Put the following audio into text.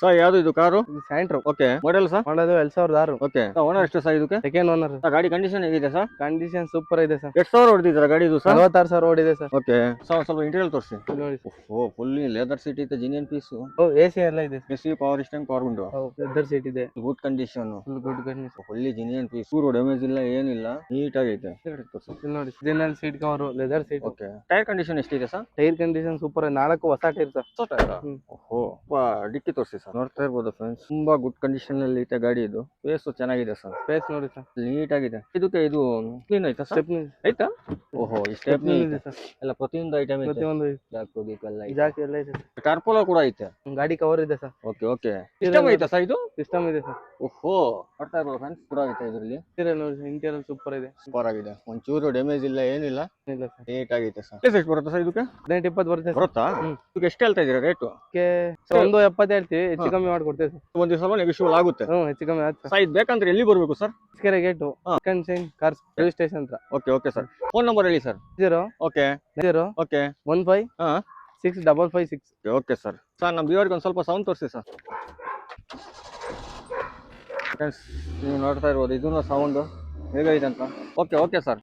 Sir ಯಾವ್ದು ಇದು car? ಇದು ಸ್ಯಾಂಟ್ರೋ. Okay, model sir? ಮಾಡೋದು 2006. ಓಕೆ, ಓನರ್ ಎಷ್ಟು ಸರ್ ಇದಕ್ಕೆ? Second owner. ಗಾಡಿ ಕಂಡೀಷನ್ ಹೇಗಿದೆ ಸರ್? ಕಂಡೀಷನ್ ಸೂಪರ್ ಇದೆ ಸರ್. ಎಷ್ಟು ಸಾವಿರ ಹೊಡೆದಿದ್ದೀರಾ ಗಾಡಿ ಇದು ಸರ್? 46,000 ಓಡಿದೆ ಸರ್. ಓಕೆ, ಸ್ವಲ್ಪ ಇಂಟೀರಿಯರ್ ತೋರಿಸಿ. ನೋಡಿ ಓ, ಫುಲ್ ಲೆದರ್ ಸೀಟ್ ಇದೆ, ಜಿನಿಯನ್ ಪೀಸ್, ಎಸಿ ಎಲ್ಲ ಇದೆ. AC, power steering, power window, leather seat ಇದೆ. Good condition, full good condition. Fully genuine piece, ಚೂರು ಡ್ಯಾಮೇಜ್ ಇಲ್ಲ, ಏನಿಲ್ಲ, ನೀಟ್ ಆಗೈತೆ. ಇಲ್ಲಿ ನೋಡಿ ಜಿನಲ್ seat cover, leather seat. Okay, tyre condition ಎಷ್ಟಿದೆ ಸರ್? ಟೈರ್ ಕಂಡೀಷನ್ ಸೂಪರ್, 4 ಹೊಸ ಟೈರ್ ಸರ್. ಓಹೋ, ಡಿಕ್ಕಿ ತೋರಿಸಿ ಸರ್. ನೋಡ್ತಾ ಇರ್ಬೋದು ಫ್ರೆಂಡ್ಸ್, ತುಂಬಾ ಗುಡ್ ಕಂಡೀಷನ್ ಅಲ್ಲಿ ಐತೆ ಗಾಡಿ ಇದು. ಫೇಸ್ ಚೆನ್ನಾಗಿದೆ ಸರ್, ಫೇಸ್ ನೋಡಿ ಸರ್, ನೀಟ್ ಆಗಿದೆ. ಇದಕ್ಕೆ ಇದು ಕ್ಲೀನ್ ಆಯ್ತಾ ಸರ್? ಸ್ಟೆಪ್ನಿ ಆಯ್ತಾ? ಓಹೋ, ಈ ಸ್ಟೆಪ್ನಿ ಇದೆ ಸರ್. ಎಲ್ಲ ಪ್ರತಿಯೊಂದು ಐಟಮ್ ಇದೆ. ಪ್ರತಿಯೊಂದು ಜಾಕಿ ಎಲ್ಲ ಇದೆ ಸರ್. ಟಾರ್ಪೋಲ ಕೂಡ ಐತೆ. ಗಾಡಿ ಕವರ್ ಇದೆ ಸರ್. ಓಕೆ ಓಕೆ, ಸಿಸ್ಟಮ್ ಐತಾ ಸರ್ ಇದು? ಸಿಸ್ಟಮ್ ಇದೆ ಸರ್. ಓಹೋ, ನೋಡ್ತಾ ಇರ್ಬೋದು ಫ್ರೆಂಡ್ಸ್, ಕೂಡ ಐತೆ ಇದರಲ್ಲಿ. ಇಂಟೀರಿಯರ್ ಸೂಪರ್ ಇದೆ. ಸೂಪರ್ ಆಗಿದೆ, ಒಂಚೂರು ಡ್ಯಾಮೇಜ್ ಇಲ್ಲ, ಏನಿಲ್ಲ, ಇಲ್ಲ ಸರ್. ನೀಟ್ ಆಗೈತೆ ಸರ್. ಎಷ್ಟು ಬರುತ್ತೆ ಸರ್ ಇದಕ್ಕೆ? 18-20 ಬರುತ್ತೆ ಸರ್. ಬರುತ್ತಾ? ಇದಕ್ಕೆ ಎಷ್ಟು ಹೇಳ್ತಾ ಇದೀರಾ ರೇಟು? 170 ಹೇಳ್ತೀವಿ, ಹೆಚ್ಚು ಕಮ್ಮಿ ಮಾಡ್ಕೊಡ್ತೇವೆ ಸರ್. ಒಂದ್ ದಿವಸ ನೆಗೋಷಿಯಬಲ್ ಆಗುತ್ತೆ. ಹೆಚ್ಚು ಕಮ್ಮಿ ಆಗುತ್ತೆ ಸರ್. ಇದು ಬೇಕಂದ್ರೆ ಎಲ್ಲಿ ಬರ್ಬೇಕು ಸರ್? ಕೆರೆ gate, second sign cars police station ಹತ್ರ. Okay okay sir. Phone number ಹೇಳಿ ಸರ್. 0 ಓಕೆ 0 ಓಕೆ 15 ಹಾ 6556. Okay sir. ಸರ್, ನಮ್ಮ ವ್ಯೂವರ್ಗೆ ಒಂದು ಸ್ವಲ್ಪ ಸೌಂಡ್ ತೋರಿಸಿ ಸರ್. ಫ್ರೆಂಡ್ಸ್, ನೀವು ನೋಡ್ತಾ ಇರ್ಬೋದು, ಇದನ್ನ ಸೌಂಡು ಹೇಗೈತೆ ಅಂತ. Okay okay sir.